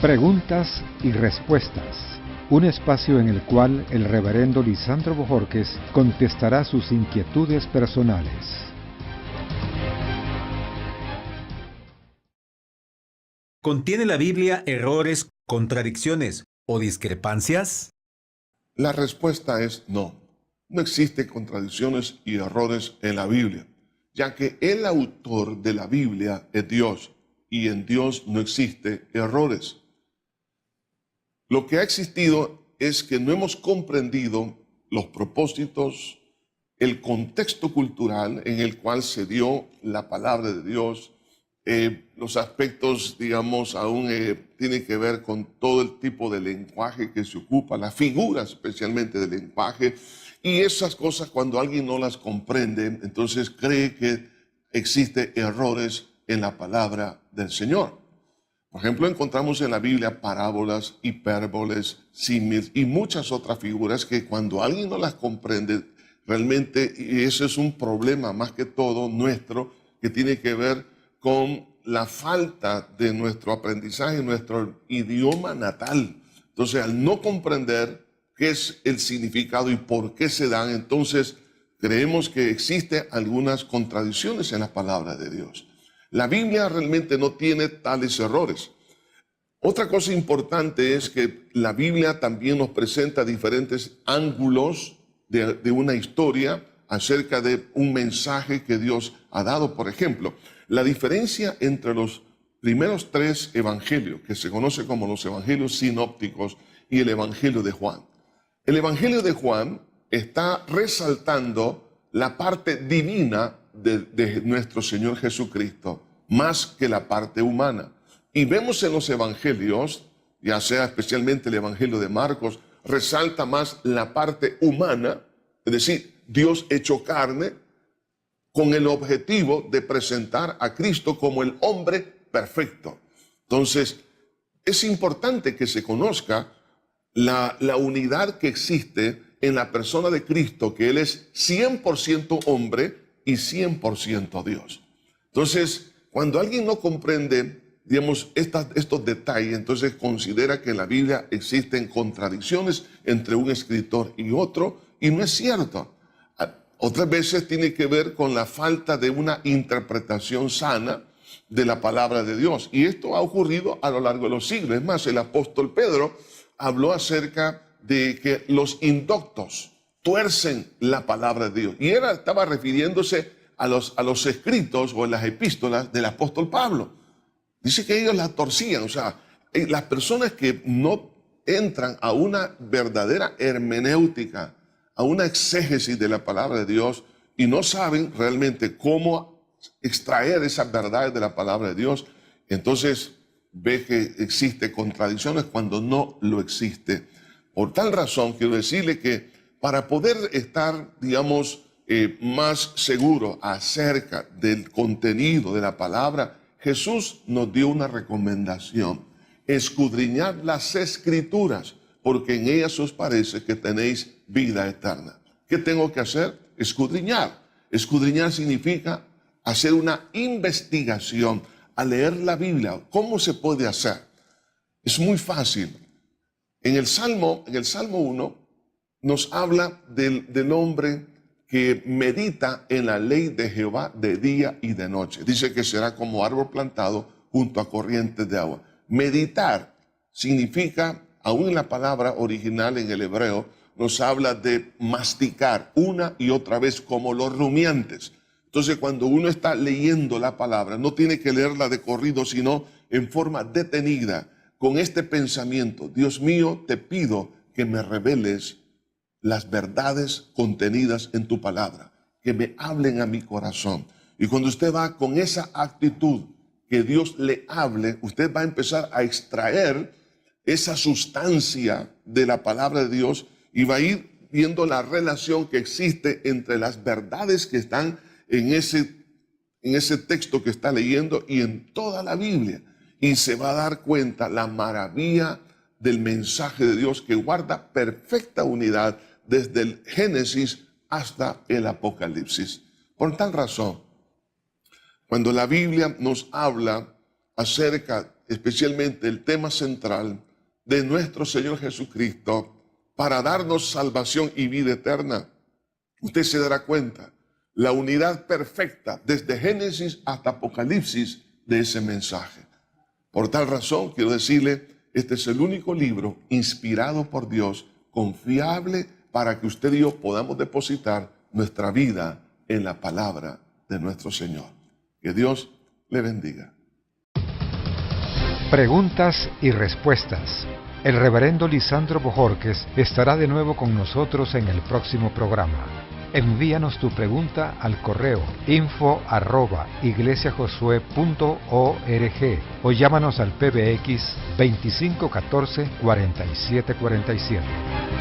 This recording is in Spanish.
Preguntas y respuestas. Un espacio en el cual el reverendo Lisandro Bojorquez contestará sus inquietudes personales. ¿Contiene la Biblia errores, contradicciones o discrepancias? La respuesta es no. No existen contradicciones y errores en la Biblia, ya que el autor de la Biblia es Dios y en Dios no existen errores. Lo que ha existido es que no hemos comprendido los propósitos, el contexto cultural en el cual se dio la palabra de Dios, los aspectos, digamos, aún tienen que ver con todo el tipo de lenguaje que se ocupa, las figuras especialmente del lenguaje, y esas cosas cuando alguien no las comprende, entonces cree que existen errores en la palabra del Señor. Por ejemplo, encontramos en la Biblia parábolas, hipérboles, símiles y muchas otras figuras que cuando alguien no las comprende, realmente y ese es un problema más que todo nuestro que tiene que ver con la falta de nuestro aprendizaje, nuestro idioma natal. Entonces, al no comprender qué es el significado y por qué se dan, entonces creemos que existen algunas contradicciones en la palabra de Dios. La Biblia realmente no tiene tales errores. Otra cosa importante es que la Biblia también nos presenta diferentes ángulos de una historia acerca de un mensaje que Dios ha dado. Por ejemplo, la diferencia entre los primeros 3 evangelios, que se conoce como los evangelios sinópticos, y el evangelio de Juan. El evangelio de Juan está resaltando la parte divina de nuestro Señor Jesucristo, más que la parte humana. Y vemos en los evangelios, ya sea especialmente el evangelio de Marcos, resalta más la parte humana, es decir, Dios hecho carne, con el objetivo de presentar a Cristo como el hombre perfecto. Entonces, es importante que se conozca la unidad que existe en la persona de Cristo, que Él es 100% hombre y 100% Dios. Entonces, cuando alguien no comprende, digamos, estos detalles, entonces considera que en la Biblia existen contradicciones entre un escritor y otro, y no es cierto. Otras veces tiene que ver con la falta de una interpretación sana de la palabra de Dios. Y esto ha ocurrido a lo largo de los siglos. Es más, el apóstol Pedro habló acerca de que los indoctos tuercen la palabra de Dios. Y él estaba refiriéndose a los escritos o en las epístolas del apóstol Pablo. Dice que ellos la torcían. O sea, las personas que no entran a una verdadera hermenéutica, a una exégesis de la palabra de Dios y no saben realmente cómo extraer esas verdades de la palabra de Dios, entonces ve que existe contradicciones cuando no lo existe. Por tal razón, quiero decirle que para poder estar, digamos, más seguro acerca del contenido de la palabra, Jesús nos dio una recomendación: escudriñad las Escrituras, porque en ellas os parece que tenéis vida eterna. ¿Qué tengo que hacer? Escudriñar. Escudriñar significa hacer una investigación, a leer la Biblia. ¿Cómo se puede hacer? Es muy fácil. En el Salmo 1 nos habla del hombre que medita en la ley de Jehová de día y de noche. Dice que será como árbol plantado junto a corrientes de agua. Meditar significa, aún en la palabra original en el hebreo, nos habla de masticar una y otra vez como los rumiantes. Entonces, cuando uno está leyendo la palabra, no tiene que leerla de corrido, sino en forma detenida, con este pensamiento: Dios mío, te pido que me reveles las verdades contenidas en tu palabra, que me hablen a mi corazón. Y cuando usted va con esa actitud, que Dios le hable, usted va a empezar a extraer esa sustancia de la palabra de Dios y va a ir viendo la relación que existe entre las verdades que están en ese texto que está leyendo y en toda la Biblia. Y se va a dar cuenta la maravilla del mensaje de Dios, que guarda perfecta unidad desde el Génesis hasta el Apocalipsis. Por tal razón, cuando la Biblia nos habla acerca especialmente el tema central de nuestro Señor Jesucristo para darnos salvación y vida eterna. Usted se dará cuenta la unidad perfecta desde Génesis hasta Apocalipsis de ese mensaje. Por tal razón, quiero decirle, este es el único libro inspirado por Dios, confiable para que usted y yo podamos depositar nuestra vida en la palabra de nuestro Señor. Que Dios le bendiga. Preguntas y respuestas. El reverendo Lisandro Bojorquez estará de nuevo con nosotros en el próximo programa. Envíanos tu pregunta al correo info@iglesiajosue.org o llámanos al PBX 2514-4747.